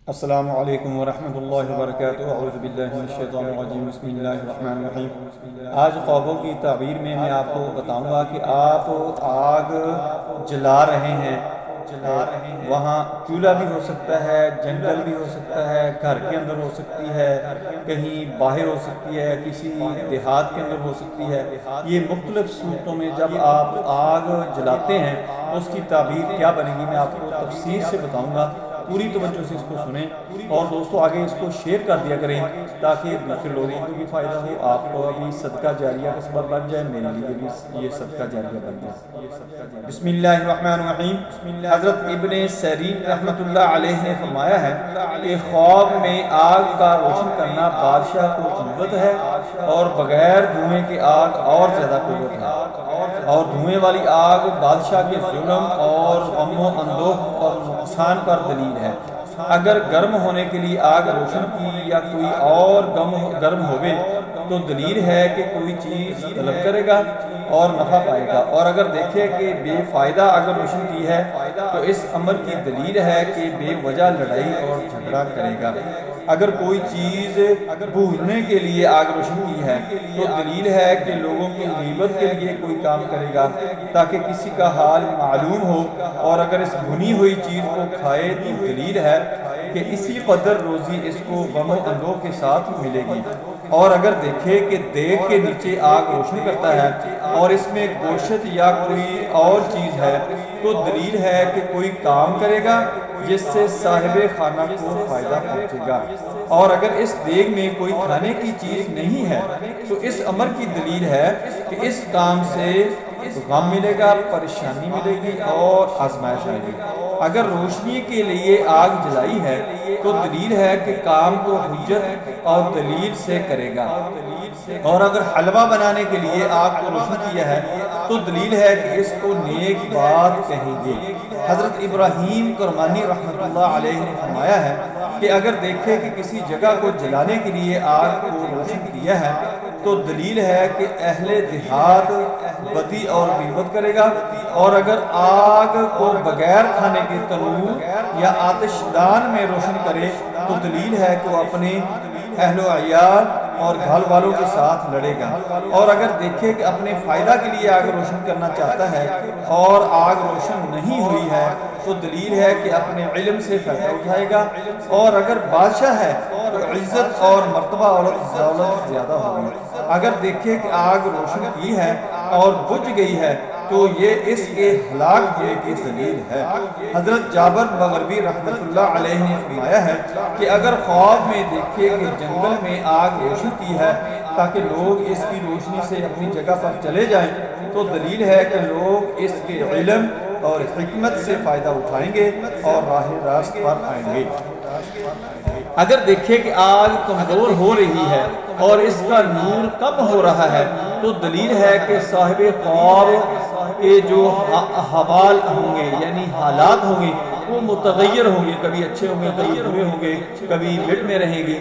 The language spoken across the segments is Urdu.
السلام علیکم ورحمۃ اللہ وبرکاتہ۔ اعوذ باللہ من الشیطان الرجیم، بسم اللہ الرحمن الرحیم۔ آج خوابوں کی تعبیر میں آپ کو بتاؤں گا کہ آپ آگ جلا رہے ہیں، وہاں چولہا بھی ہو سکتا ہے، جنگل بھی ہو سکتا ہے، گھر کے اندر ہو سکتی ہے، کہیں باہر ہو سکتی ہے، کسی دیہات کے اندر ہو سکتی ہے۔ یہ مختلف صورتوں میں جب آپ آگ جلاتے ہیں اس کی تعبیر کیا بنے گی میں آپ کو تفصیل سے بتاؤں گا، پوری توجہ سے اس کو سنیں اور دوستو آگے اس کو شیئر کر دیا کریں تاکہ دوسرے لوگوں کو بھی فائدہ ہو، آپ کو بھی صدقہ جاریہ کا سبب بن جائے، میرے لیے بھی یہ صدقہ جاریہ بن جائے۔ بسم اللہ الرحمن الرحیم۔ حضرت ابن سیرین رحمۃ اللہ علیہ نے فرمایا ہے کہ خواب میں آگ کا روشن کرنا بادشاہ کو قوت ہے اور بغیر دھوئیں کے آگ اور زیادہ قوت ہے، اور دھوئیں والی آگ بادشاہ کے ظلم اور غم و اندوہ اور نقصان پر دلیل ہے۔ اگر گرم ہونے کے لیے آگ روشن کی یا کوئی اور گرم ہوئے تو دلیل ہے کہ کوئی چیز طلب کرے گا اور نفع پائے گا، اور اگر دیکھے کہ بے فائدہ اگر روشن کی ہے تو اس امر کی دلیل ہے کہ بے وجہ لڑائی اور جھگڑا کرے گا۔ اگر کوئی چیز بھولنے کے لیے آگ روشن کی ہے تو دلیل ہے کہ لوگوں کی غیبت کے لیے کوئی کام کرے گا تاکہ کسی کا حال معلوم ہو، اور اگر اس بھنی ہوئی چیز کو کھائے تو دلیل ہے کہ اسی قدر روزی اس کو غم و اندوہ کے ساتھ ملے گی۔ اور اگر دیکھے کہ دیگ کے نیچے آگ روشن کرتا ہے اور اس میں گوشت یا کوئی اور چیز ہے تو دلیل ہے کہ کوئی کام کرے گا جس سے صاحب خانہ کو فائدہ پہنچے گا، اور اگر اس دیگ میں کوئی کھانے کی چیز نہیں ہے تو اس امر کی دلیل ہے کہ اس کام سے غم ملے گا، پریشانی ملے گی اور آزمائش آئے گی۔ اگر روشنی کے لیے آگ جلائی ہے تو دلیل ہے کہ کام کو حجت اور دلیل سے کرے گا، اور اگر حلوہ بنانے کے لیے آگ کو روشن کیا ہے تو دلیل ہے کہ اس کو نیک بات کہیں گے۔ حضرت ابراہیم کرمانی رحمۃ اللہ علیہ نے فرمایا ہے کہ اگر دیکھے کہ کسی جگہ کو جلانے کے لیے آگ کو روشن کیا ہے تو دلیل ہے کہ اہل دیہات بدی اور غیبت کرے گا، اور اگر آگ کو بغیر کھانے کے تنور یا آتش دان میں روشن کرے تو دلیل ہے کہ وہ اپنے اہل و عیال اور گھر والوں کے ساتھ لڑے گا، اور اگر دیکھے کہ اپنے فائدہ کے لیے آگ روشن کرنا چاہتا ہے اور آگ روشن نہیں ہوئی ہے تو دلیل ہے کہ اپنے علم سے فائدہ اٹھائے گا، اور اگر بادشاہ ہے تو عزت اور مرتبہ اور دولت زیادہ ہوگی۔ اگر دیکھے کہ آگ روشن کی ہے اور بجھ گئی ہے تو یہ اس کے ہلاک ہونے کی دلیل ہے۔ حضرت جابر مغربی رحمۃ اللہ علیہ نے فرمایا ہے کہ اگر خواب میں دیکھے کہ جنگل میں آگ روشن کی ہے تاکہ لوگ اس کی روشنی سے اپنی جگہ پر چلے جائیں تو دلیل ہے کہ لوگ اس کے علم اور حکمت سے فائدہ اٹھائیں گے اور راہ راست پر آئیں گے۔ اگر دیکھے کہ آگ کمزور ہو رہی ہے اور اس کا نور کم ہو رہا ہے تو دلیل ہے کہ صاحب خواب کے جو حوال ہوں گے یعنی حالات ہوں گے وہ متغیر ہوں گے، کبھی اچھے ہوں گے، کبھی برے ہوں گے، کبھی مٹ میں رہیں گے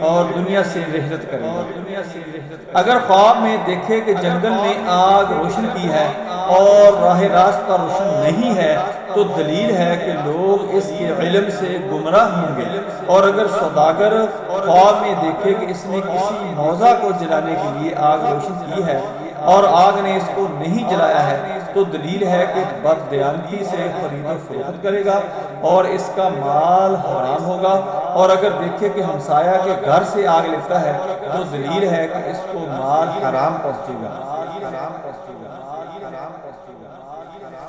اور دنیا سے رحلت کریں گے۔ اگر خواب میں دیکھے کہ جنگل میں آگ روشن کی ہے اور راہ راست پر روشن نہیں ہے تو دلیل ہے کہ لوگ اس کے علم سے گمراہ ہوں گے، اور اگر سوداگر خواب میں دیکھے کہ اس نے کسی موضع کو جلانے کے لیے آگ روشن کی ہے اور آگ نے اس کو نہیں جلایا ہے تو دلیل ہے کہ بددیانتی سے خرید و فروخت کرے گا اور اس کا مال حرام ہوگا، اور اگر دیکھے کہ ہمسایہ کے گھر سے آگ لیتا ہے تو دلیل ہے کہ اس کو مال حرام پہنچے گا۔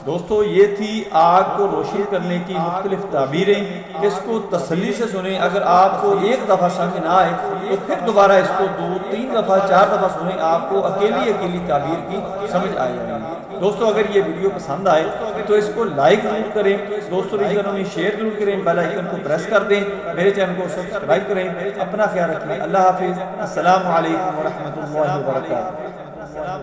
دوستو یہ تھی آگ کو روشن کرنے کی مختلف تعبیریں، اس کو تسلی سے سنیں۔ اگر آپ کو ایک دفعہ سمجھ نہ آئے تو پھر دوبارہ اس کو 2-3 دفعہ 4 دفعہ سنیں، آپ کو اکیلی تعبیر کی سمجھ آئے گی۔ دوستو اگر یہ ویڈیو پسند آئے تو اس کو لائک ضرور کریں، دوستو رشتوں میں شیئر ضرور کریں، بیل آئیکن کو پریس کر دیں، میرے چینل کو سبسکرائب کریں۔ اپنا خیال رکھیں، اللہ حافظ، السلام علیکم ورحمۃ اللہ وبرکاتہ۔